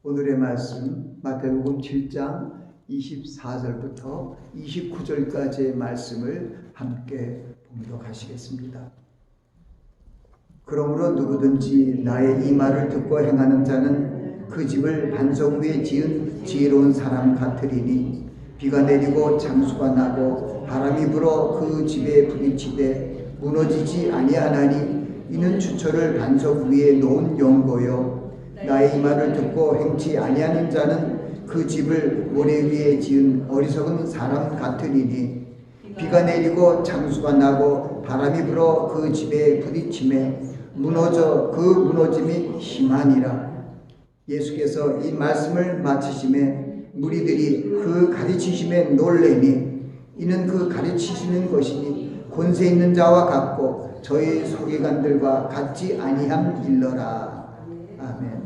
오늘의 말씀 마태복음 7장 24절부터 29절까지의 말씀을 함께 봉독하시겠습니다. 그러므로 누구든지 나의 이 말을 듣고 행하는 자는 그 집을 반석 위에 지은 지혜로운 사람 같으리니 비가 내리고 장수가 나고 바람이 불어 그 집에 부딪히되 무너지지 아니하나니 이는 주처를 반석 위에 놓은 연고요. 나의 이 말을 듣고 행치 아니하는 자는 그 집을 모래 위에 지은 어리석은 사람 같으리니 비가 내리고 장수가 나고 바람이 불어 그 집에 부딪히매 무너져 그 무너짐이 심하니라. 예수께서 이 말씀을 마치심에 무리들이 그 가르치심에 놀래니 이는 그 가르치시는 것이니 권세 있는 자와 같고 저희 서기관들과 같지 아니함 일러라. 아멘.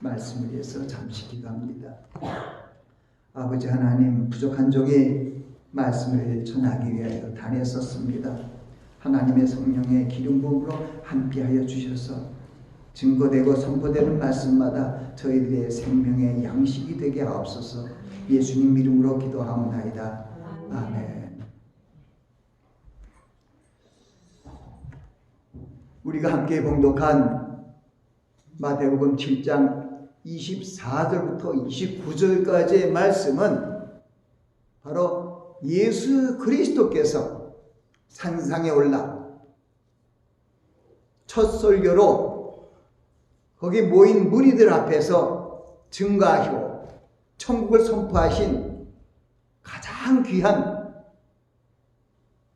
말씀을 위해서 잠시 기도합니다. 아버지 하나님, 부족한 종이 말씀을 전하기 위하여 단에 썼습니다. 하나님의 성령의 기름 부음으로 함께하여 주셔서 증거되고 선포되는 말씀마다 저희들의 생명의 양식이 되게 하옵소서. 예수님 이름으로 기도하옵나이다. 아멘. 우리가 함께 봉독한 마태복음 7장 24절부터 29절까지의 말씀은 바로 예수 그리스도께서 산상에 올라 첫 설교로 거기 모인 무리들 앞에서 증거하시고 천국을 선포하신 가장 귀한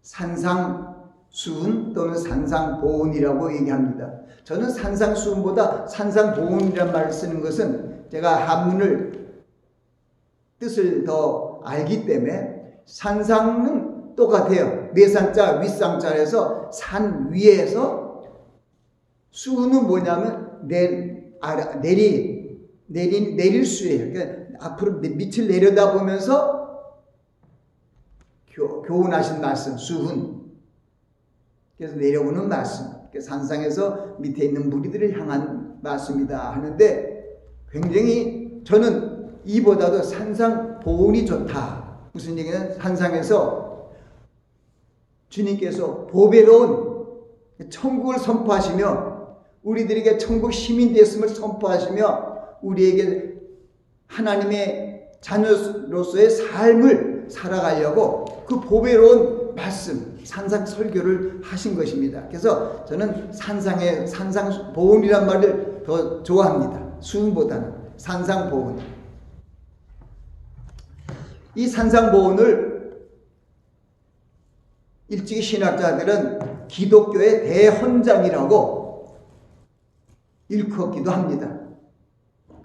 산상수훈 또는 산상보훈이라고 얘기합니다. 저는 산상수훈보다 산상보훈이라는 말을 쓰는 것은 제가 한문을 뜻을 더 알기 때문에 산상은 똑같아요. 내산자 윗상자에서 산 위에서 수훈은 뭐냐면 내릴 수예요. 그러니까 앞으로 밑을 내려다보면서 교훈하신 말씀 수훈. 그래서 내려오는 말씀. 산상에서 밑에 있는 무리들을 향한 말씀이다 하는데 굉장히 저는 이보다도 산상보훈이 좋다. 무슨 얘기는 산상에서 주님께서 보배로운 천국을 선포하시며 우리들에게 천국 시민 되었음을 선포하시며 우리에게 하나님의 자녀로서의 삶을 살아가려고 그 보배로운 말씀 산상 설교를 하신 것입니다. 그래서 저는 산상보훈이란 말을 더 좋아합니다. 수훈보다는 산상보훈. 이 산상보훈을 일찍이 신학자들은 기독교의 대헌장이라고 일컫기도 합니다.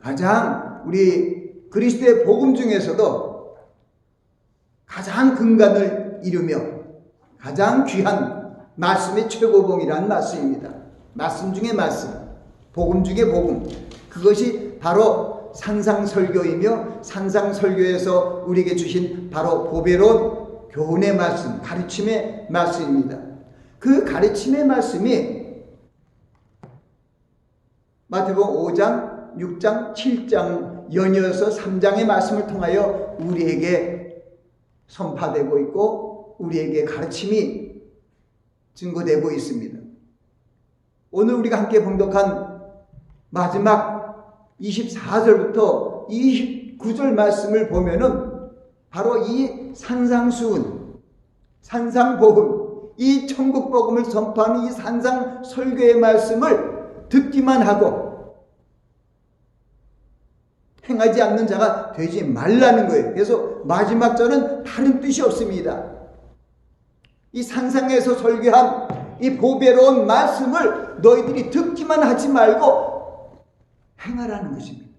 가장 우리 그리스도의 복음 중에서도 가장 근간을 이루며 가장 귀한 말씀의 최고봉이라는 말씀입니다. 말씀 중에 말씀, 복음 중에 복음. 그것이 바로 산상설교이며 산상설교에서 우리에게 주신 바로 보배로운 교훈의 말씀, 가르침의 말씀입니다. 그 가르침의 말씀이 마태복음 5장, 6장, 7장 연이어서 3장의 말씀을 통하여 우리에게 선파되고 있고 우리에게 가르침이 증거되고 있습니다. 오늘 우리가 함께 봉독한 마지막 24절부터 29절 말씀을 보면은 바로 이 산상수훈, 산상보훈, 이 천국복음을 선포하는 이 산상설교의 말씀을 듣기만 하고 행하지 않는 자가 되지 말라는 거예요. 그래서 마지막 절은 다른 뜻이 없습니다. 이 산상에서 설교한 이 보배로운 말씀을 너희들이 듣기만 하지 말고 행하라는 것입니다.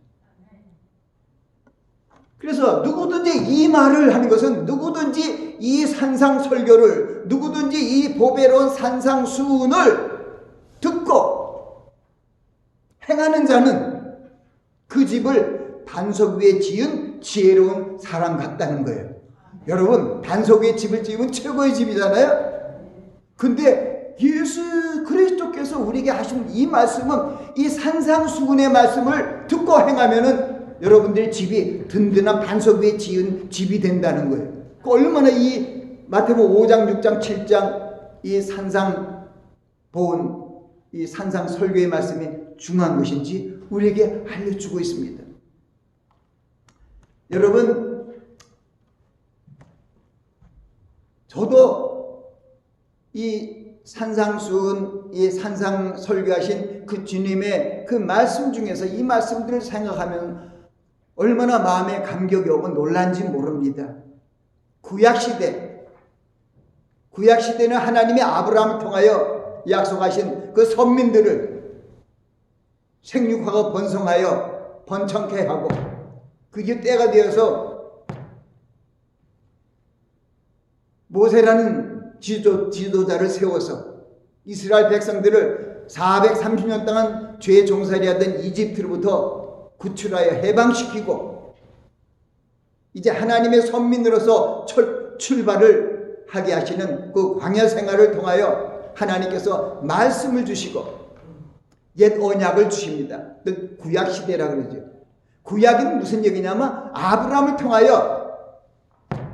그래서 누구든지 이 말을 하는 것은 누구든지 이 산상 설교를 누구든지 이 보배로운 산상 수훈을 듣고 행하는 자는 그 집을 반석 위에 지은 지혜로운 사람 같다는 거예요. 여러분, 반석 위에 집을 지으면 최고의 집이잖아요. 근데 예수 그리스도께서 우리에게 하신 이 말씀은 이 산상수훈의 말씀을 듣고 행하면은 여러분들의 집이 든든한 반석 위에 지은 집이 된다는 거예요. 얼마나 이 마태복음 5장, 6장, 7장 이 산상 보온, 이 산상 설교의 말씀이 중요한 것인지 우리에게 알려주고 있습니다. 여러분, 저도 이 산상수훈, 이 산상 설교하신 그 주님의 그 말씀 중에서 이 말씀들을 생각하면 얼마나 마음에 감격이 오고 놀란지 모릅니다. 구약시대는 하나님이 아브라함을 통하여 약속하신 그 선민들을 생육하고 번성하여 번창케 하고, 그게 때가 되어서 모세라는 지도자를 세워서 이스라엘 백성들을 430년 동안 죄의 종살이 하던 이집트로부터 구출하여 해방시키고, 이제 하나님의 선민으로서 출발을 하게 하시는 그 광야 생활을 통하여 하나님께서 말씀을 주시고 옛 언약을 주십니다. 구약 시대라 그러죠. 구약은 무슨 얘기냐면 아브라함을 통하여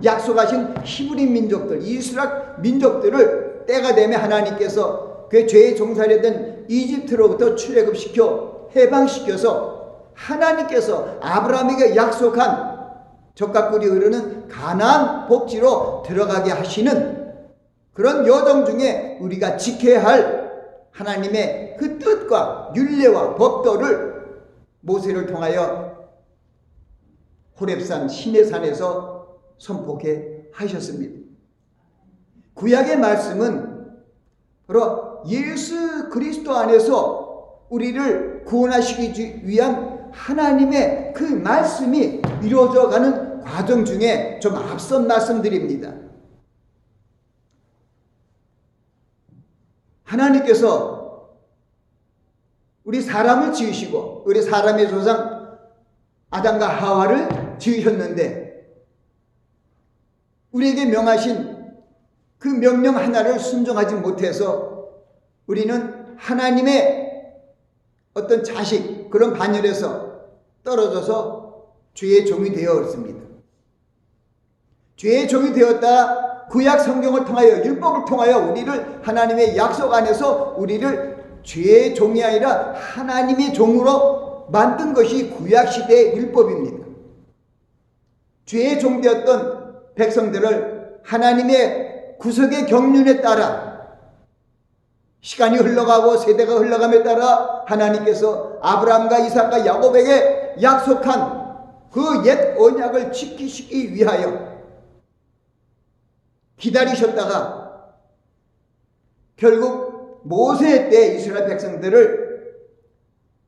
약속하신 히브리 민족들, 이스라엘 민족들을 때가 되면 하나님께서 그 죄의 종살이던 이집트로부터 출애굽시켜 해방시켜서 하나님께서 아브라함에게 약속한 젖과 꿀이 흐르는 가나안 복지로 들어가게 하시는 그런 여정 중에 우리가 지켜야 할 하나님의 그 뜻과 율례와 법도를 모세를 통하여 호렙산 시내산에서 선포케 하셨습니다. 구약의 말씀은 바로 예수 그리스도 안에서 우리를 구원하시기 위한 하나님의 그 말씀이 이루어져가는 과정 중에 좀 앞선 말씀드립니다. 하나님께서 우리 사람을 지으시고 우리 사람의 조상 아담과 하와를 지으셨는데 우리에게 명하신 그 명령 하나를 순종하지 못해서 우리는 하나님의 어떤 자식, 그런 반열에서 떨어져서 죄의 종이 되었습니다. 죄의 종이 되었다. 구약 성경을 통하여, 율법을 통하여 우리를 하나님의 약속 안에서 우리를 죄의 종이 아니라 하나님의 종으로 만든 것이 구약 시대의 율법입니다. 죄의 종 되었던 백성들을 하나님의 구속의 경륜에 따라 시간이 흘러가고 세대가 흘러감에 따라 하나님께서 아브라함과 이삭과 야곱에게 약속한 그 옛 언약을 지키시기 위하여 기다리셨다가 결국 모세 때 이스라엘 백성들을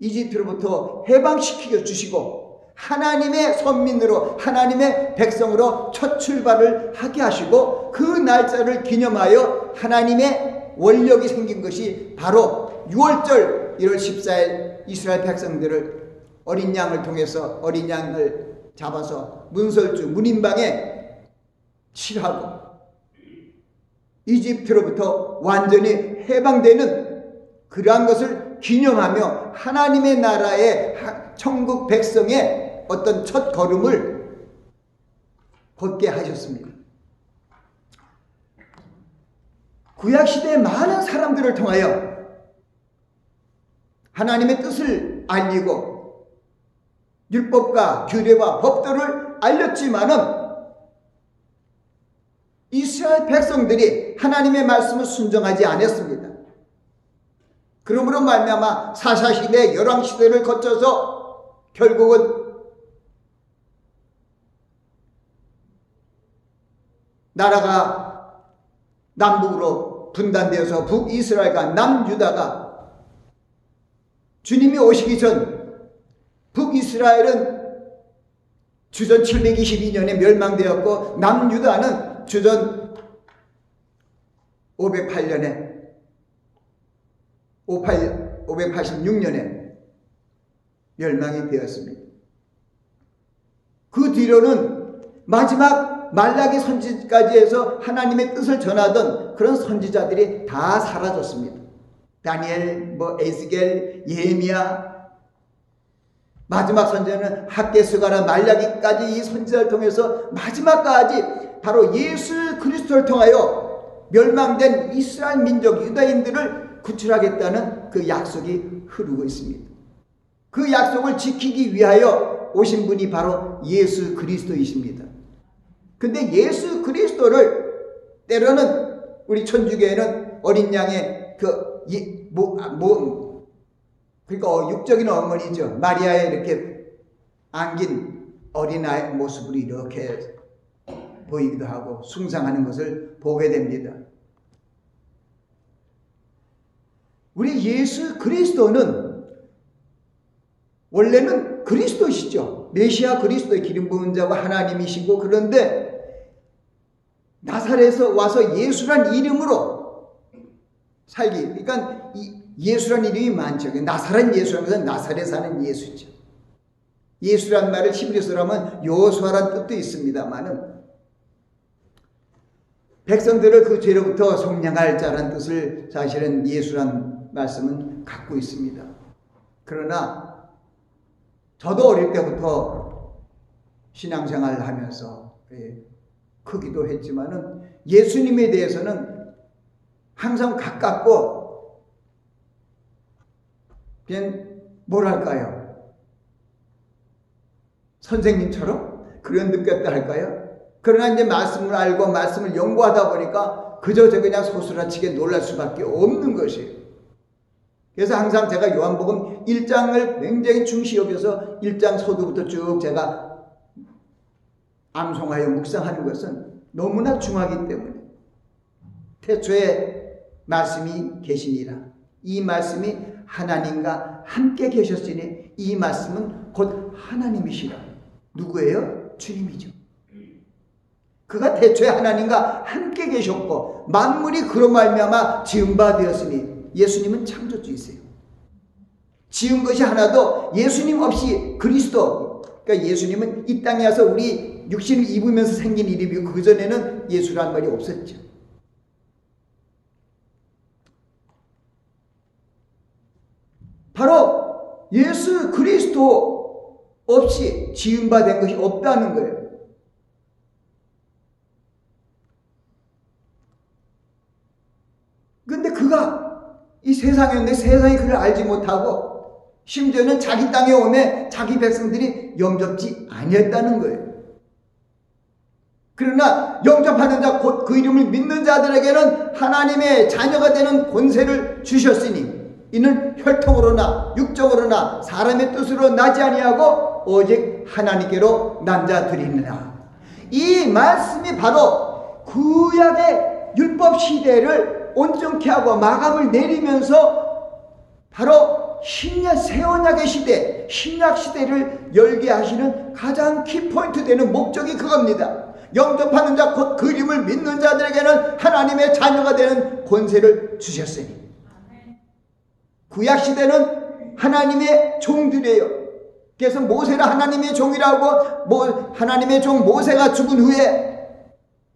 이집트로부터 해방시켜 주시고 하나님의 선민으로, 하나님의 백성으로 첫 출발을 하게 하시고 그 날짜를 기념하여 하나님의 원력이 생긴 것이 바로 6월절 1월 14일 이스라엘 백성들을 어린 양을 통해서, 어린 양을 잡아서 문설주 문인방에 칠하고 이집트로부터 완전히 해방되는 그러한 것을 기념하며 하나님의 나라의 천국 백성의 어떤 첫 걸음을 걷게 하셨습니다. 구약시대의 많은 사람들을 통하여 하나님의 뜻을 알리고 율법과 규례와 법도를 알렸지만은 이스라엘 백성들이 하나님의 말씀을 순종하지 않았습니다. 그러므로 말미암아 사사시대, 열왕시대를 거쳐서 결국은 나라가 남북으로 분단되어서 북이스라엘과 남유다가 주님이 오시기 전 북이스라엘은 주전 722년에 멸망되었고 남유다는 주전 586년에 멸망이 되었습니다. 그 뒤로는 마지막 말라기 선지까지 해서 하나님의 뜻을 전하던 그런 선지자들이 다 사라졌습니다. 다니엘, 에스겔, 예레미야, 마지막 선지자는 학개수가나 말라기까지 이 선지자를 통해서 마지막까지 바로 예수 그리스도를 통하여 멸망된 이스라엘 민족 유다인들을 구출하겠다는 그 약속이 흐르고 있습니다. 그 약속을 지키기 위하여 오신 분이 바로 예수 그리스도이십니다. 근데 예수 그리스도를 때로는 우리 천주교에는 어린 양의 그러니까 육적인 어머니죠. 마리아의 이렇게 안긴 어린아이 모습으로 이렇게 보이기도 하고 숭상하는 것을 보게 됩니다. 우리 예수 그리스도는 원래는 그리스도시죠. 메시아 그리스도의 기름 부은 자가 하나님이시고, 그런데 나사렛에서 와서 예수란 이름으로 살기, 그러니까 예수란 이름이 많죠. 나사렛 예수라는 것은 나사렛 사는 예수죠. 예수란 말을 히브리어로 하면 여호수아란 뜻도 있습니다만은 백성들을 그 죄로부터 속량할 자라는 뜻을 사실은 예수란 말씀은 갖고 있습니다. 그러나 저도 어릴 때부터 신앙생활을 하면서 크기도 했지만은 예수님에 대해서는 항상 가깝고 그냥 뭐랄까요, 선생님처럼 그런 느꼈다 할까요? 그러나 이제 말씀을 알고 말씀을 연구하다 보니까 그저 그냥 소스라치게 놀랄 수밖에 없는 것이에요. 그래서 항상 제가 요한복음 1장을 굉장히 중시 여겨서 1장 서두부터 쭉 제가 암송하여 묵상하는 것은 너무나 중하기 때문에, 태초에 말씀이 계시니라, 이 말씀이 하나님과 함께 계셨으니 이 말씀은 곧 하나님이시라. 누구예요? 주님이죠. 그가 태초에 하나님과 함께 계셨고 만물이 그로 말미암아 지은 바 되었으니, 예수님은 창조주이세요. 지은 것이 하나도 예수님 없이 그리스도, 그러니까 예수님은 이 땅에 와서 우리 육신을 입으면서 생긴 이름이고 그전에는 예수라는 말이 없었죠. 바로 예수 그리스도 없이 지은 바 된 것이 없다는 거예요. 그런데 그가 이 세상에 있는데 세상이 그를 알지 못하고 심지어는 자기 땅에 오매 자기 백성들이 영접지 아니했다는 거예요. 그러나 영접하는 자 곧 그 이름을 믿는 자들에게는 하나님의 자녀가 되는 권세를 주셨으니 이는 혈통으로나 육적으로나 사람의 뜻으로 나지 아니하고 오직 하나님께로 난 자들이니라. 이 말씀이 바로 구약의 율법 시대를 온전케 하고 마감을 내리면서 바로 신약 새 언약의 시대, 신약 시대를 열게 하시는 가장 키포인트 되는 목적이 그겁니다. 영접하는 자 곧 그 이름을 믿는 자들에게는 하나님의 자녀가 되는 권세를 주셨으니. 구약 시대는 하나님의 종들이에요. 그래서 모세는 하나님의 종이라고, 하나님의 종 모세가 죽은 후에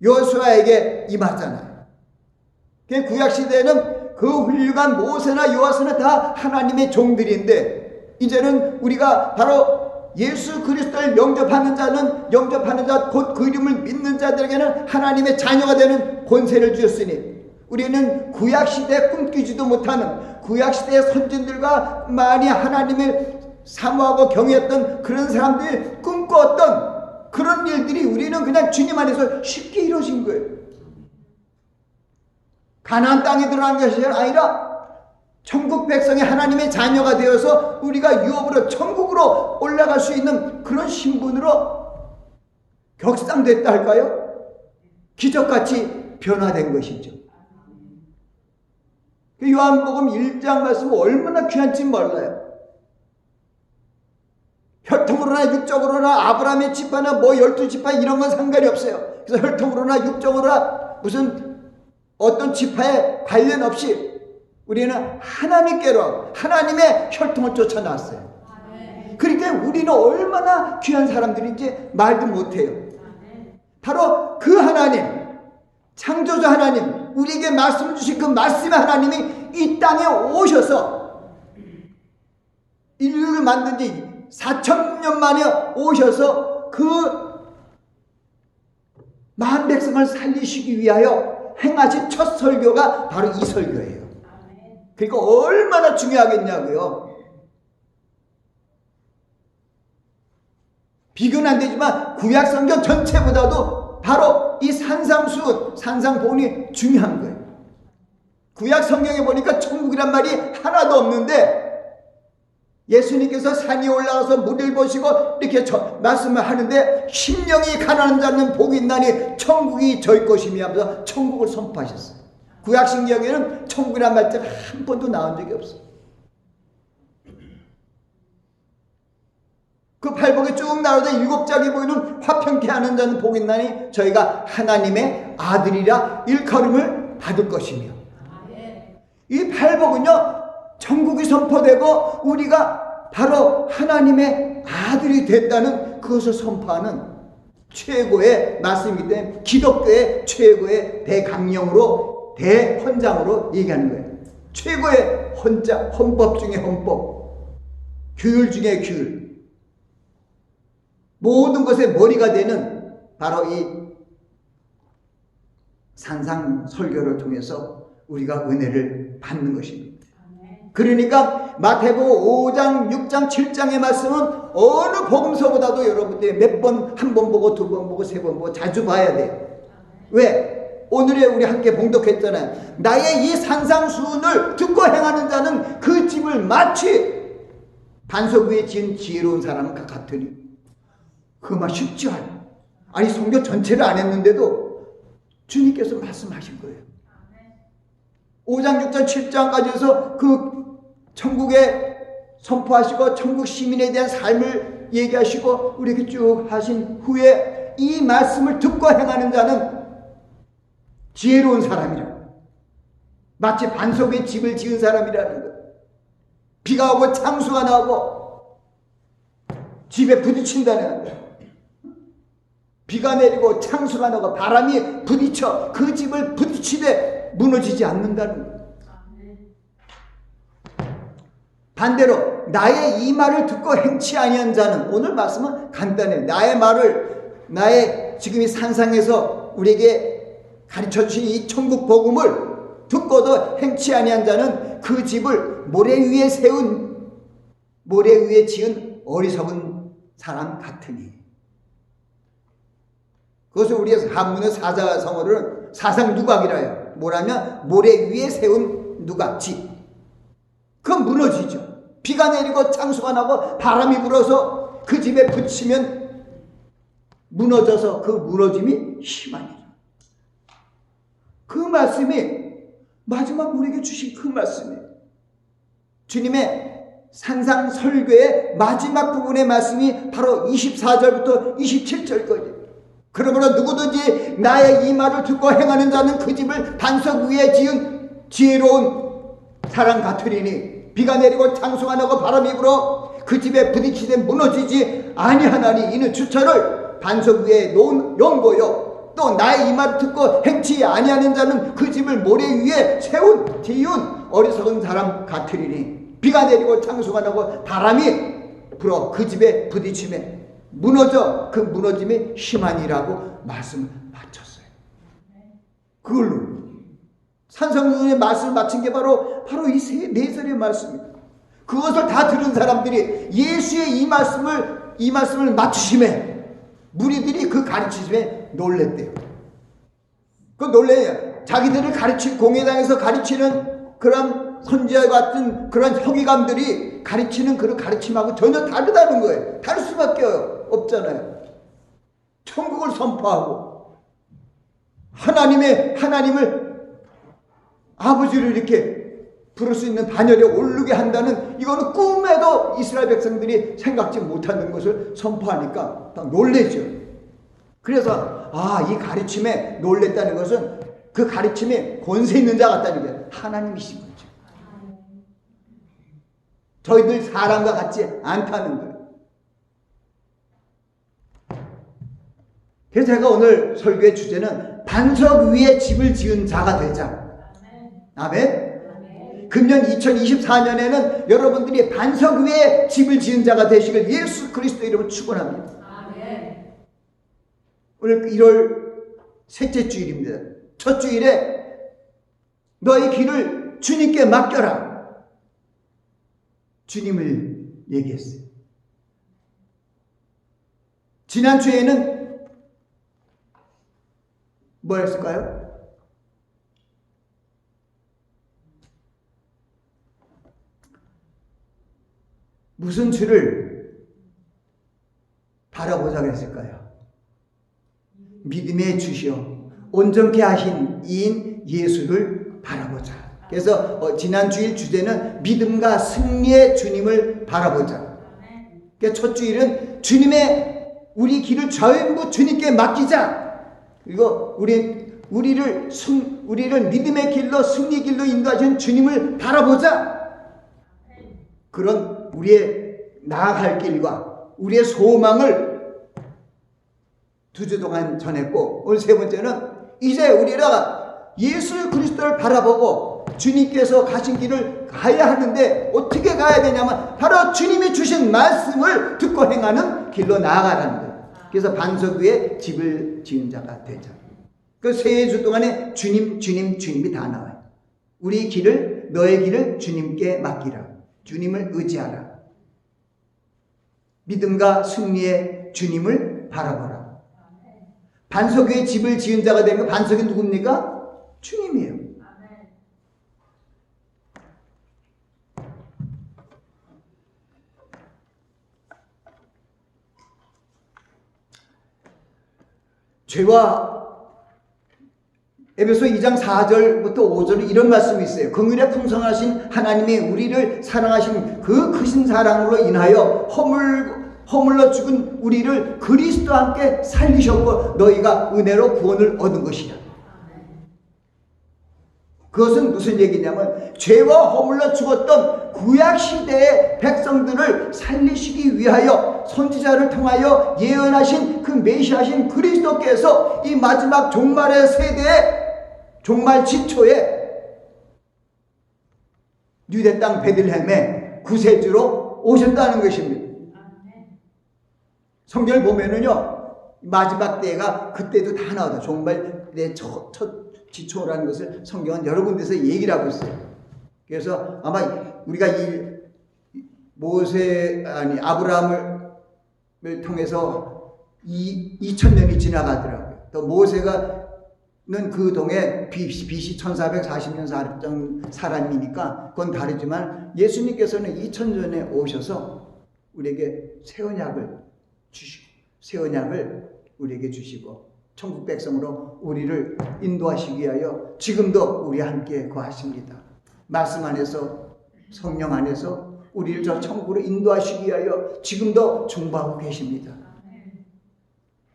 여호수아에게 임하잖아요. 구약 시대는 그 훌륭한 모세나 여호수아는 다 하나님의 종들인데, 이제는 우리가 바로 예수 그리스도를 영접하는 자 곧 그 이름을 믿는 자들에게는 하나님의 자녀가 되는 권세를 주셨으니, 우리는 구약시대에 꿈꾸지도 못하는, 구약시대의 선진들과 많이 하나님을 사모하고 경외했던 그런 사람들이 꿈꿨던 그런 일들이 우리는 그냥 주님 안에서 쉽게 이루어진 거예요. 가나안 땅에 들어간 것이 아니라 천국 백성이 하나님의 자녀가 되어서 우리가 유업으로 천국으로 올라갈 수 있는 그런 신분으로 격상됐다 할까요? 기적같이 변화된 것이죠. 요한복음 1장 말씀은 얼마나 귀한지 몰라요. 혈통으로나 육적으로나 아브라함의 지파나 12지파 이런 건 상관이 없어요. 그래서 혈통으로나 육적으로나 무슨 어떤 지파에 관련 없이 우리는 하나님께로, 하나님의 혈통을 쫓아 나왔어요. 그러니까 우리는 얼마나 귀한 사람들인지 말도 못해요. 바로 그 하나님, 창조주 하나님, 우리에게 말씀 주신 그 말씀의 하나님이 이 땅에 오셔서 인류를 만든 지 4,000년 만에 오셔서 그 만 백성을 살리시기 위하여 행하신 첫 설교가 바로 이 설교예요. 그러니까 얼마나 중요하겠냐고요. 비교는 안 되지만 구약 성경 전체보다도 바로 이 산상수훈, 산상보훈이 중요한 거예요. 구약 성경에 보니까 천국이란 말이 하나도 없는데 예수님께서 산에 올라가서 물을 보시고 이렇게 말씀을 하는데 심령이 가난한 자는 복이 있나니 천국이 저희 것이며 하면서 천국을 선포하셨어요. 구약 성경에는 천국이란 말자가 한 번도 나온 적이 없어요. 그 팔복에 쭉 나오다 7장에 보이는 화평케 하는 자는 복이 있나니 저희가 하나님의 아들이라 일컬음을 받을 것이며, 이 팔복은요 천국이 선포되고 우리가 바로 하나님의 아들이 됐다는 그것을 선포하는 최고의 말씀이기 때문에 기독교의 최고의 대강령으로 대헌장으로 얘기하는 거예요. 최고의 헌법 중에 헌법, 규율 중에 규율, 모든 것의 머리가 되는 바로 이 산상 설교를 통해서 우리가 은혜를 받는 것입니다. 그러니까 마태복음 5장, 6장, 7장의 말씀은 어느 복음서보다도 여러분들이 몇 번, 한 번 보고, 두 번 보고, 세 번 보고 자주 봐야 돼요. 왜? 오늘에 우리 함께 봉독했잖아요. 나의 이 산상수훈을 듣고 행하는 자는 그 집을 마치 반석 위에 지은 지혜로운 사람과 같으니. 그 말 쉽지 않아요. 아니 성경 전체를 안 했는데도 주님께서 말씀하신 거예요. 5장, 6장, 7장까지 해서 그 천국에 선포하시고 천국 시민에 대한 삶을 얘기하시고 우리에게 쭉 하신 후에 이 말씀을 듣고 행하는 자는 지혜로운 사람이라, 마치 반석 위에 집을 지은 사람이라는 거예요. 비가 오고 창수가 나고 집에 부딪힌다는 거예요. 비가 내리고 창수가 나고 바람이 부딪혀 그 집을 부딪히되 무너지지 않는다는 거예요. 반대로 나의 이 말을 듣고 행치 아니한 자는, 오늘 말씀은 간단해요. 나의 지금 이 산상에서 우리에게 가르쳐 주신 이 천국 복음을 듣고도 행치 아니한 자는 그 집을 모래 위에 지은 어리석은 사람 같으니. 그것을 우리의 한문의 사자성어로는 사상누각이라 해요. 뭐라면 모래 위에 세운 누각, 집. 그건 무너지죠. 비가 내리고 창수가 나고 바람이 불어서 그 집에 붙이면 무너져서 그 무너짐이 심하니라. 그 말씀이 마지막 우리에게 주신 그 말씀이에요. 주님의 산상 설교의 마지막 부분의 말씀이 바로 24절부터 27절까지. 그러므로 누구든지 나의 이 말을 듣고 행하는 자는 그 집을 반석 위에 지은 지혜로운 사람 같으리니 비가 내리고 창수가 나고 바람이 불어 그 집에 부딪히되 무너지지 아니하나니 이는 주차를 반석 위에 놓은 연고요. 또 나의 이 말을 듣고 행치 아니하는 자는 그 집을 모래 위에 지은 어리석은 사람 같으리니 비가 내리고 창수가 나고 바람이 불어 그 집에 부딪히매 무너져 그 무너짐이 심하니라고 말씀을 마쳤어요. 그걸로 산상수훈의 말씀을 마친 게 바로 이 네 절의 말씀입니다. 그것을 다 들은 사람들이 예수의 이 말씀을 맞추심에 무리들이 그 가르치심에 놀랬대요. 그 놀래요. 자기들을 공회당에서 가르치는 그런 선지자 같은 그런 형이감들이 가르치는 그런 가르침하고 전혀 다르다는 거예요. 다를 수밖에 없잖아요. 천국을 선포하고 하나님을 아버지를 이렇게 부를 수 있는 반열에 오르게 한다는, 이거는 꿈에도 이스라엘 백성들이 생각지 못하는 것을 선포하니까 딱 놀래죠. 그래서 이 가르침에 놀랬다는 것은 그 가르침에 권세 있는 자 같다는 게 하나님이신 거죠. 저희들 사람과 같지 않다는 거예요. 그래서 제가 오늘 설교의 주제는 반석 위에 집을 지은 자가 되자. 아멘. 금년 2024년에는 여러분들이 반석 위에 집을 지은 자가 되시길 예수 그리스도 이름으로 축원합니다. 아멘. 오늘 1월 셋째 주일입니다. 첫 주일에 너의 길을 주님께 맡겨라. 주님을 얘기했어요. 지난 주에는 뭐 했을까요? 무슨 주를 바라보자고 했을까요? 믿음의 주시오 온전케 하신 이인 예수를 바라보자. 그래서 지난 주일 주제는 믿음과 승리의 주님을 바라보자. 그러니까 첫 주일은 우리 길을 전부 주님께 맡기자. 그리고 우리를 믿음의 길로 승리 길로 인도하신 주님을 바라보자. 그런 우리의 나아갈 길과 우리의 소망을 두 주 동안 전했고, 오늘 세 번째는 이제 우리가 예수 그리스도를 바라보고 주님께서 가신 길을 가야 하는데 어떻게 가야 되냐면 바로 주님이 주신 말씀을 듣고 행하는 길로 나아가라는 거예요. 그래서 반석 위에 집을 지은 자가 되자. 그 세 주 동안에 주님이 다 나와요. 너의 길을 주님께 맡기라. 주님을 의지하라. 믿음과 승리의 주님을 바라보라. 반석 위에 집을 지은 자가 되는 거, 반석이 누굽니까? 주님이에요. 죄와 에베소 2장 4절부터 5절에 이런 말씀이 있어요. 긍휼에 풍성하신 하나님이 우리를 사랑하신 그 크신 사랑으로 인하여 허물러 죽은 우리를 그리스도와 함께 살리셨고 너희가 은혜로 구원을 얻은 것이라. 그것은 무슨 얘기냐면 죄와 허물러 죽었던 구약시대의 백성들을 살리시기 위하여 선지자를 통하여 예언하신 그 메시아신 그리스도께서 이 마지막 종말의 세대에 종말 지초에 유대 땅 베들레헴에 구세주로 오셨다는 것입니다. 성경을 보면은요, 마지막 때가 그때도 다 나오다. 종말의 첫 지초라는 것을 성경은 여러 군데서 얘기를 하고 있어요. 그래서 아마 우리가 아브라함을 통해서 2000년이 지나가더라고요. 또 모세가는 그 동에 BC 1440년 살았던 사람이니까 그건 다르지만 예수님께서는 2000년에 오셔서 우리에게 새 언약을 우리에게 주시고 천국 백성으로 우리를 인도하시기 위하여 지금도 우리와 함께 거하십니다. 말씀 안에서 성령 안에서 우리를 저 천국으로 인도하시기 위하여 지금도 중보하고 계십니다.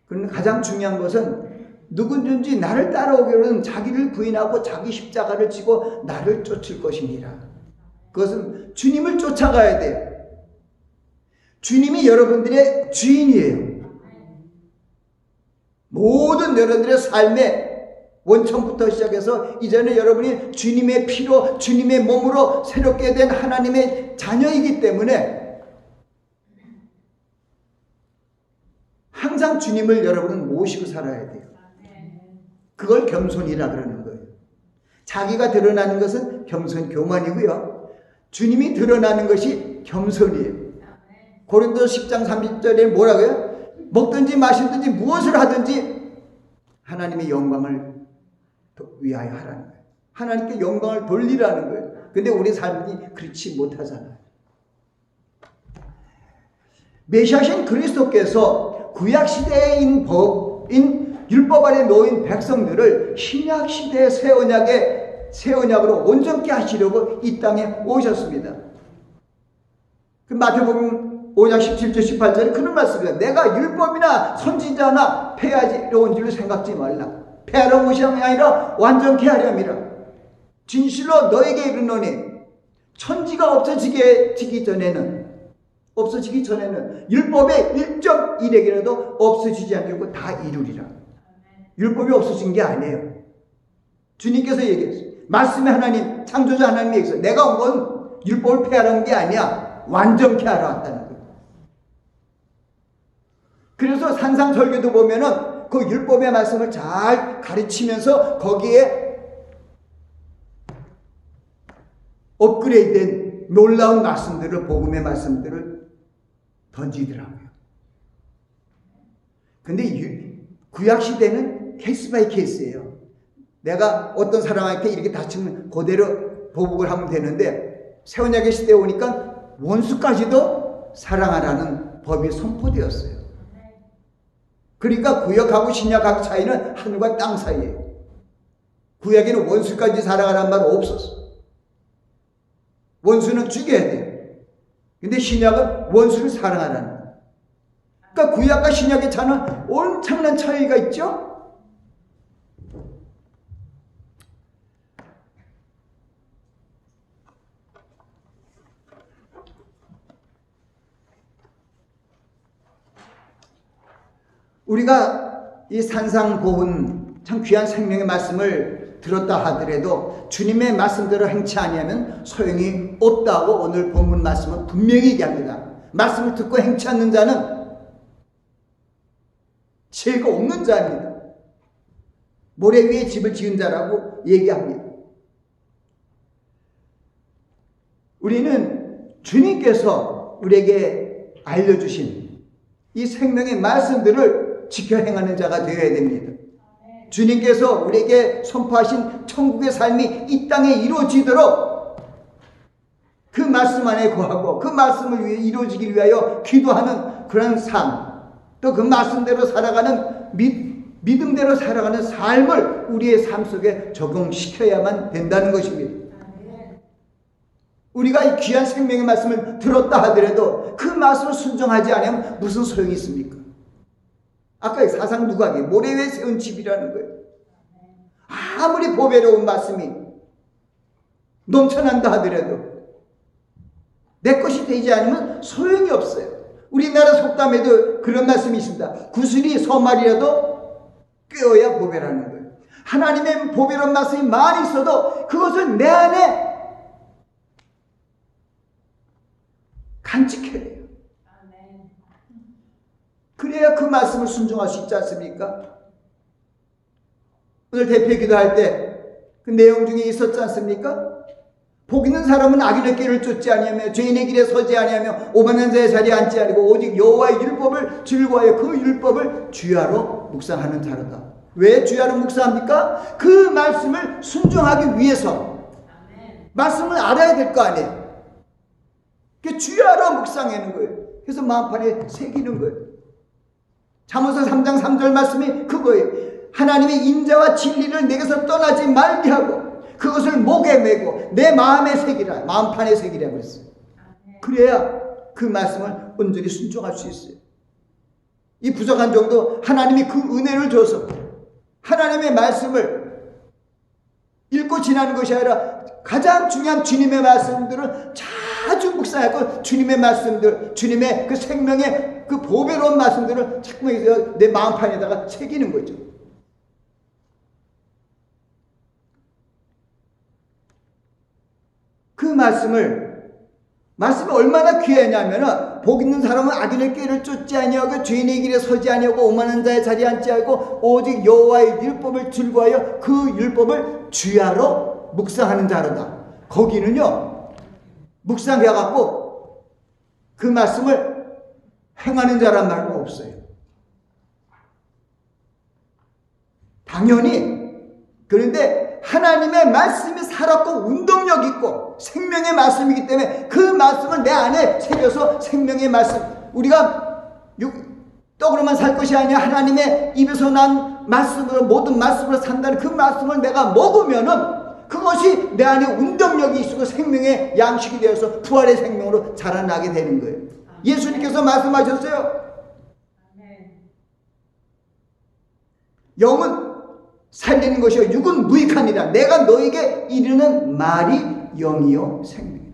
그런데 가장 중요한 것은 누구든지 나를 따라오기로는 자기를 부인하고 자기 십자가를 지고 나를 쫓을 것입니다. 그것은 주님을 쫓아가야 돼요. 주님이 여러분들의 주인이에요. 모든 여러분들의 삶의 원천부터 시작해서 이제는 여러분이 주님의 피로 주님의 몸으로 새롭게 된 하나님의 자녀이기 때문에 항상 주님을 여러분은 모시고 살아야 돼요. 그걸 겸손이라 그러는 거예요. 자기가 드러나는 것은 교만이고요. 주님이 드러나는 것이 겸손이에요. 고린도서 10장 30절에 뭐라고요? 먹든지 마시든지 무엇을 하든지 하나님의 영광을 위하여 하라는 거예요. 하나님께 영광을 돌리라는 거예요. 근데 우리 삶이 그렇지 못하잖아요. 메시아신 그리스도께서 구약시대인 율법 아래 놓인 백성들을 신약시대의 새 언약으로 온전케 하시려고 이 땅에 오셨습니다. 그 마태복음 5장 17절 18절에 그런 말씀입니다. 내가 율법이나 선지자나 폐하러 온 줄을 생각지 말라. 폐하러 오신 것이 아니라 완전케 하렴이라. 진실로 너에게 이르노니 천지가 없어지기 전에는 율법의 1.1액이라도 없어지지 않고 다 이루리라. 율법이 없어진 게 아니에요. 주님께서 얘기했어요. 말씀의 하나님, 창조자 하나님이 있어. 내가 온 건 율법을 폐하라는 게 아니야. 완전케 하러 왔다는 거예요. 그래서 산상설교도 보면은 그 율법의 말씀을 잘 가르치면서 거기에 업그레이드된 놀라운 말씀들을, 복음의 말씀들을 던지더라고요. 근데 구약시대는 케이스 바이 케이스예요. 내가 어떤 사람한테 이렇게 다치면 그대로 보복을 하면 되는데, 새언약의 시대에 오니까 원수까지도 사랑하라는 법이 선포되었어요. 그러니까 구약하고 신약하고 차이는 하늘과 땅 사이예요. 구약에는 원수까지 사랑하라는 말 없었어. 원수는 죽여야 돼. 근데 신약은 원수를 사랑하라는 거예요. 그러니까 구약과 신약의 차는 엄청난 차이가 있죠. 우리가 이 산상보훈 참 귀한 생명의 말씀을 들었다 하더라도 주님의 말씀대로 행치 아니하면 소용이 없다고 오늘 본문 말씀은 분명히 얘기합니다. 말씀을 듣고 행치 않는 자는 죄가 없는 자입니다. 모래 위에 집을 지은 자라고 얘기합니다. 우리는 주님께서 우리에게 알려주신 이 생명의 말씀들을 지켜 행하는 자가 되어야 됩니다. 주님께서 우리에게 선포하신 천국의 삶이 이 땅에 이루어지도록 그 말씀 안에 거하고 그 말씀을 위해 이루어지길 위하여 기도하는 그런 삶, 또 그 말씀대로 살아가는 믿음대로 살아가는 삶을 우리의 삶 속에 적용시켜야만 된다는 것입니다. 우리가 이 귀한 생명의 말씀을 들었다 하더라도 그 말씀을 순종하지 않으면 무슨 소용이 있습니까? 아까 사상 누각이 모래 위에 세운 집이라는 거예요. 아무리 보배로운 말씀이 넘쳐난다 하더라도 내 것이 되지 않으면 소용이 없어요. 우리나라 속담에도 그런 말씀이 있습니다. 구슬이 서말이라도 꿰어야 보배라는 거예요. 하나님의 보배로운 말씀이 많이 있어도 그것을 내 안에 간직해야 돼요. 그래야 그 말씀을 순종할 수 있지 않습니까? 오늘 대표 기도할 때 그 내용 중에 있었지 않습니까? 복 있는 사람은 악인의 길을 쫓지 아니하며 죄인의 길에 서지 아니하며 오만한 자의 자리에 앉지 아니고 오직 여호와의 율법을 즐거워하여 그 율법을 주야로 묵상하는 자로다. 왜 주야로 묵상합니까? 그 말씀을 순종하기 위해서 말씀을 알아야 될 거 아니에요. 그 주야로 묵상하는 거예요. 그래서 마음판에 새기는 거예요. 잠언서 3장 3절 말씀이 그거예요. 하나님의 인자와 진리를 내게서 떠나지 말게 하고 그것을 목에 메고 내 마음에 새기라, 마음판에 새기라 그랬어요. 그래야 그 말씀을 온전히 순종할 수 있어요. 이 부족한 정도 하나님이 그 은혜를 줘서 하나님의 말씀을 읽고 지나는 것이 아니라 가장 중요한 주님의 말씀들을 자주 묵상하고 주님의 말씀들, 주님의 그 생명의 그 보배로운 말씀들을 자꾸 내 마음판에다가 새기는 거죠. 그 말씀이 얼마나 귀하냐면은 복 있는 사람은 악인의 길을 쫓지 아니하고 죄인의 길에 서지 아니하고 오만한 자의 자리에 앉지 않고 오직 여호와의 율법을 즐거워하여 그 율법을 주야로 묵상하는 자로다. 거기는요 묵상해갖고 그 말씀을 행하는 자란 말은 없어요. 당연히 그런데 하나님의 말씀이 살았고 운동력 있고 생명의 말씀이기 때문에 그 말씀을 내 안에 새겨서 생명의 말씀, 우리가 떡으로만 살 것이 아니라 하나님의 입에서 난 말씀으로, 모든 말씀으로 산다는 그 말씀을 내가 먹으면은 그것이 내 안에 운동력이 있고 생명의 양식이 되어서 부활의 생명으로 자라나게 되는 거예요. 예수님께서 말씀하셨어요. 영은 살리는 것이요 육은 무익하니라. 내가 너에게 이르는 말이 영이요 생명이요.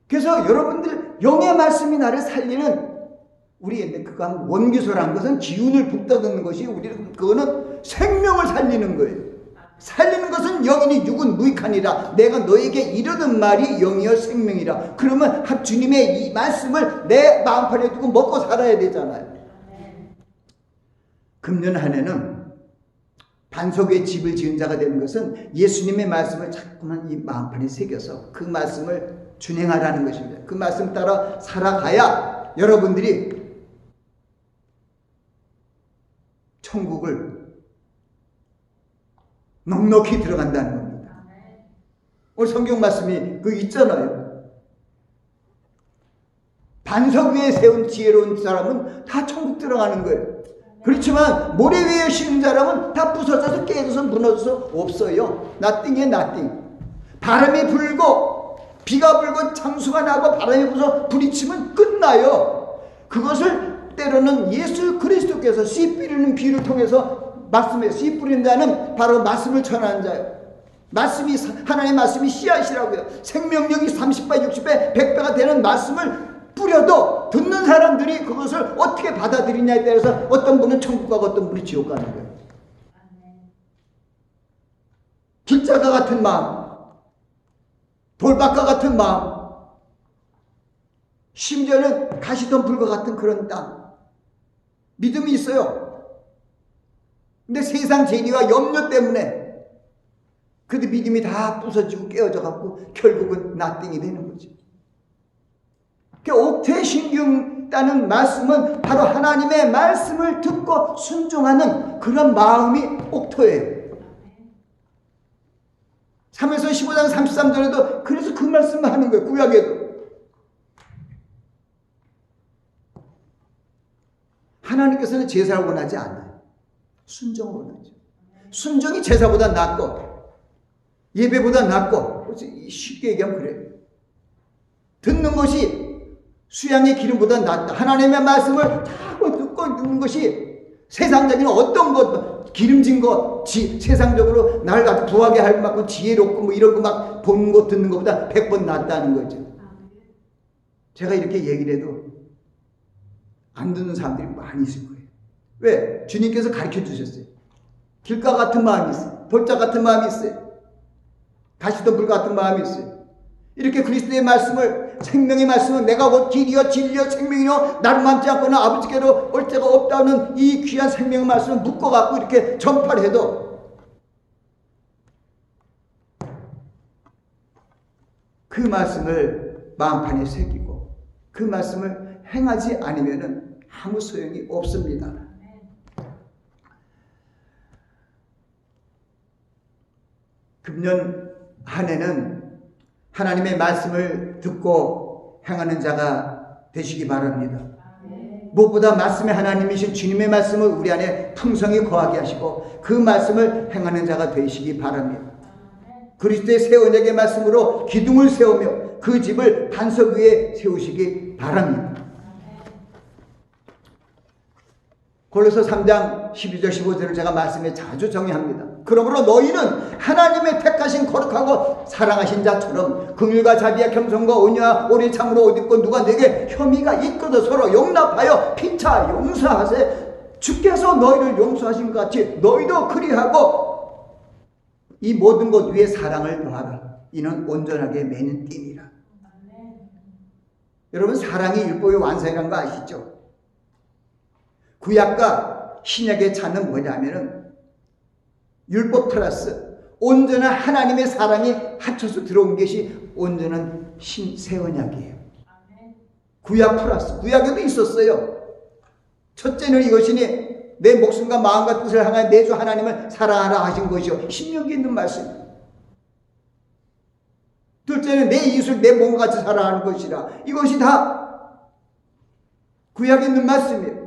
그래서 여러분들 영의 말씀이 나를 살리는, 우리 그거 원기소라는 것은 기운을 북돋는 것이, 우리는 그거는 생명을 살리는 거예요. 살리는 것은 영이니 육은 무익하니라. 내가 너에게 이르는 말이 영이여 생명이라. 그러면 주님의 이 말씀을 내 마음판에 두고 먹고 살아야 되잖아요. 금년 한 해는 반석의 집을 지은 자가 되는 것은 예수님의 말씀을 자꾸만 이 마음판에 새겨서 그 말씀을 준행하라는 것입니다. 그 말씀 따라 살아가야 여러분들이 천국을 넉넉히 들어간다는 겁니다. 오늘 성경 말씀이 그 있잖아요. 반석 위에 세운 지혜로운 사람은 다 천국 들어가는 거예요. 그렇지만 모래 위에 심은 사람은 다 부서져서 깨져서 무너져서 없어요. nothing이에요, nothing. 바람이 불고 비가 불고 창수가 나고 바람이 불어서 부딪히면 끝나요. 그것을 때로는 예수 그리스도께서 씨 뿌리는 비유를 통해서 말씀에 씨 뿌리는 자는 바로 말씀을 전하는 자예요. 말씀이 하나님의 말씀이 씨앗이라고요. 생명력이 30배, 60배, 100배가 되는 말씀을 뿌려도 듣는 사람들이 그것을 어떻게 받아들이냐에 따라서 어떤 분은 천국 가고 어떤 분은 지옥 가는 거예요. 길자가 같은 마음, 돌박과 같은 마음, 심지어는 가시덤불과 같은 그런 땅, 믿음이 있어요. 근데 세상 재미와 염려 때문에 그 믿음이 다 부서지고 깨어져 갖고 결국은 나띵이 되는 거지. 옥태신경이라는 말씀은 바로 하나님의 말씀을 듣고 순종하는 그런 마음이 옥토예요. 3에서 15장 33절에도 그래서 그 말씀을 하는 거예요. 구약에도. 하나님께서는 제사를 원하지 않아요. 순종을 원하죠. 순종이 제사보다 낫고 예배보다 낫고 쉽게 얘기하면 그래요. 듣는 것이 수양의 기름보다 낫다. 하나님의 말씀을 다 듣고 듣는 것이 세상적인 어떤 것, 기름진 것, 세상적으로 나를 부하게 할 만큼 지혜롭고 뭐 이런 거 막 보는 것 듣는 것보다 100번 낫다는 거죠. 제가 이렇게 얘기를 해도 안 듣는 사람들이 많이 있을 거예요. 왜? 주님께서 가르쳐 주셨어요. 길가 같은 마음이 있어요. 돌자 같은 마음이 있어요. 가시덤불 같은 마음이 있어요. 이렇게 그리스도의 말씀을, 생명의 말씀은 내가 곧 길이요 진리요 생명이요 나를 만지 않고는 아버지께로 올 데가 없다는 이 귀한 생명의 말씀을 묶어갖고 이렇게 전파를 해도 그 말씀을 마음판에 새기고 그 말씀을 행하지 않으면 아무 소용이 없습니다. 금년 한 해는 하나님의 말씀을 듣고 행하는 자가 되시기 바랍니다. 무엇보다 말씀의 하나님이신 주님의 말씀을 우리 안에 풍성히 거하게 하시고 그 말씀을 행하는 자가 되시기 바랍니다. 그리스도의 새 언약의 말씀으로 기둥을 세우며 그 집을 반석 위에 세우시기 바랍니다. 골로새 3장 12절 15절을 제가 말씀에 자주 정의합니다. 그러므로 너희는 하나님의 택하신 거룩하고 사랑하신 자처럼 긍휼과 자비와 겸손과 온유와 오래 참으로 옷 입고 누가 내게 혐의가 있거든 서로 용납하여 피차 용서하세. 주께서 너희를 용서하신 것 같이 너희도 그리하고 이 모든 것 위에 사랑을 더하라. 이는 온전하게 매는 띠니라. 여러분 사랑이 율법의 완성이라는 거 아시죠? 구약과 신약의 차는 뭐냐면은 율법 플러스 온전한 하나님의 사랑이 합쳐서 들어온 것이 온전한 새 언약이에요. 구약 플러스 구약에도 있었어요. 첫째는 이것이니 내 목숨과 마음과 뜻을 향하여 내 주 하나님을 사랑하라 하신 것이요. 신명기에 있는 말씀. 둘째는 내 이웃을 내 몸과 같이 사랑하는 것이라. 이것이 다 구약에 있는 말씀이에요.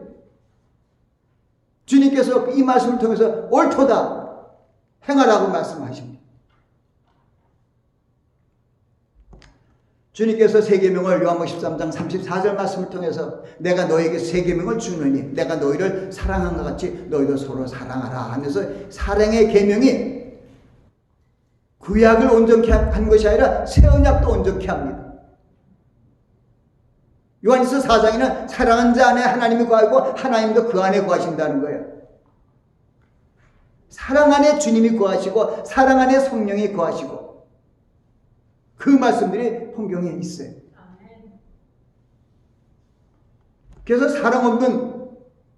주님께서 이 말씀을 통해서 옳도다 행하라고 말씀하십니다. 주님께서 세 계명을 요한복음 13장 34절 말씀을 통해서 내가 너에게 세 계명을 주느니 내가 너희를 사랑한 것 같이 너희도 서로 사랑하라 하면서 사랑의 계명이 구약을 온전케 한 것이 아니라 새 언약도 온전케 합니다. 요한일서 4장에는 사랑하는 자 안에 하나님이 거하고 하나님도 그 안에 거하신다는 거예요. 사랑 안에 주님이 거하시고 사랑 안에 성령이 거하시고 그 말씀들이 성경에 있어요. 그래서 사랑 없는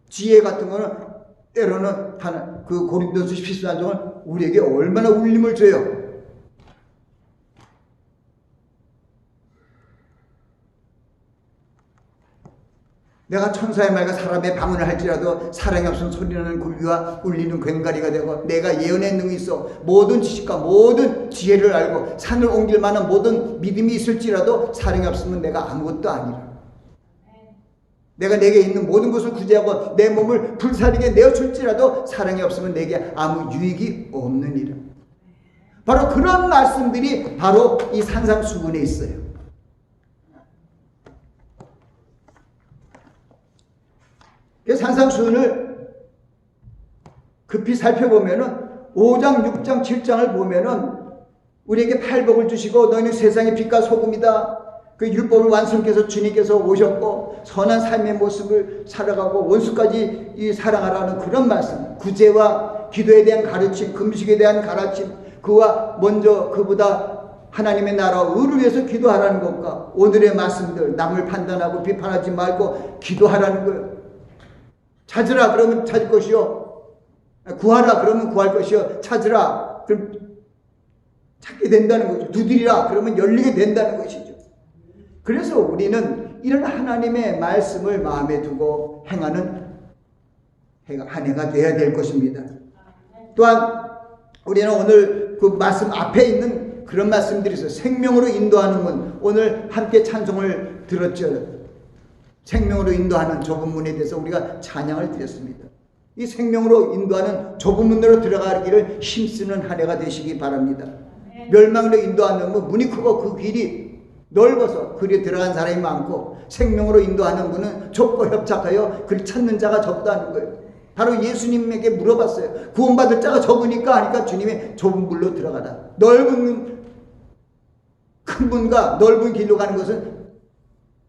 지혜 같은 거는 때로는 그 고린도서 14장은 우리에게 얼마나 울림을 줘요. 내가 천사의 말과 사람의 방언을 할지라도 사랑이 없으면 소리나는 굴비와 울리는 괭가리가 되고 내가 예언의 능이 있어 모든 지식과 모든 지혜를 알고 산을 옮길 만한 모든 믿음이 있을지라도 사랑이 없으면 내가 아무것도 아니라. 내가 내게 있는 모든 것을 구제하고 내 몸을 불사르게 내어줄지라도 사랑이 없으면 내게 아무 유익이 없느니라. 바로 그런 말씀들이 바로 이 산상수훈에 있어요. 산상수훈을 급히 살펴보면은 5장, 6장, 7장을 보면은 우리에게 팔복을 주시고 너희는 세상의 빛과 소금이다. 그 율법을 완성케 해서 주님께서 오셨고 선한 삶의 모습을 살아가고 원수까지 이 사랑하라는 그런 말씀, 구제와 기도에 대한 가르침, 금식에 대한 가르침, 그와 먼저 그보다 하나님의 나라 의를 위해서 기도하라는 것과 오늘의 말씀들, 남을 판단하고 비판하지 말고 기도하라는 거예요. 찾으라 그러면 찾을 것이요, 구하라 그러면 구할 것이요, 찾으라 그럼 찾게 된다는 거죠. 두드리라 그러면 열리게 된다는 것이죠. 그래서 우리는 이런 하나님의 말씀을 마음에 두고 행하는 한 해가 되어야 될 것입니다. 또한 우리는 오늘 그 말씀 앞에 있는 그런 말씀들이 있어요. 생명으로 인도하는 문, 오늘 함께 찬송을 들었죠. 생명으로 인도하는 좁은 문에 대해서 우리가 찬양을 드렸습니다. 이 생명으로 인도하는 좁은 문으로 들어가기를 힘쓰는 한 해가 되시기 바랍니다. 멸망으로 인도하는 문이 크고 그 길이 넓어서 그리에 들어간 사람이 많고 생명으로 인도하는 문은 좁고 협착하여 그를 찾는 자가 적다는 거예요. 바로 예수님에게 물어봤어요. 구원받을 자가 적으니까 하니까 주님이 좁은 문으로 들어가라. 넓은 큰 문과 넓은 길로 가는 것은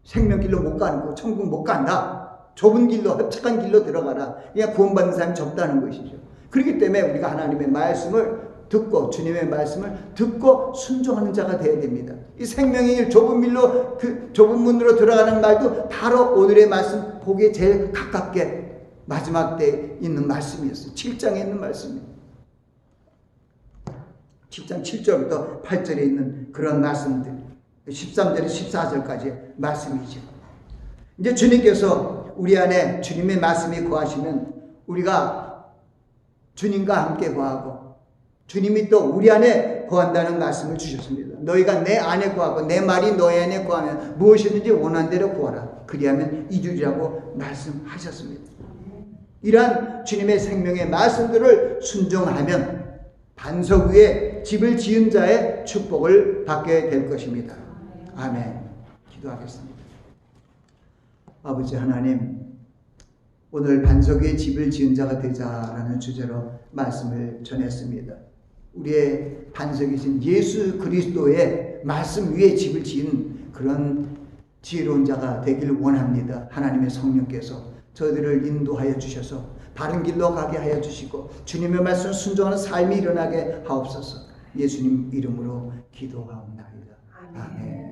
생명길로 못 가는 거, 천국 못 간다. 좁은 길로, 협착한 길로 들어가라. 그냥 구원받는 사람이 적다는 것이죠. 그렇기 때문에 우리가 하나님의 말씀을 듣고 주님의 말씀을 듣고 순종하는 자가 되어야 됩니다. 이 생명의 길, 좁은 길로, 그 좁은 문으로 들어가는 말도 바로 오늘의 말씀 보기에 제일 가깝게 마지막 때에 있는 말씀이었어요. 7장에 있는 말씀이에요. 7장 7절부터 8절에 있는 그런 말씀들, 13절에서 14절까지의 말씀이죠. 이제 주님께서 우리 안에 주님의 말씀이 거하시면 우리가 주님과 함께 거하고 주님이 또 우리 안에 거한다는 말씀을 주셨습니다. 너희가 내 안에 거하고 내 말이 너희 안에 거하면 무엇이든지 원하는 대로 구하라. 그리하면 이루리라고 말씀하셨습니다. 이러한 주님의 생명의 말씀들을 순종하면 반석 위에 집을 지은 자의 축복을 받게 될 것입니다. 아멘. 기도하겠습니다. 아버지 하나님, 오늘 반석 위에 집을 지은 자가 되자라는 주제로 말씀을 전했습니다. 우리의 반석이신 예수 그리스도의 말씀 위에 집을 지은 그런 지혜로운 자가 되기를 원합니다. 하나님의 성령께서 저희들을 인도하여 주셔서 바른 길로 가게 하여 주시고 주님의 말씀 순종하는 삶이 일어나게 하옵소서. 예수님 이름으로 기도하옵나이다. 아멘.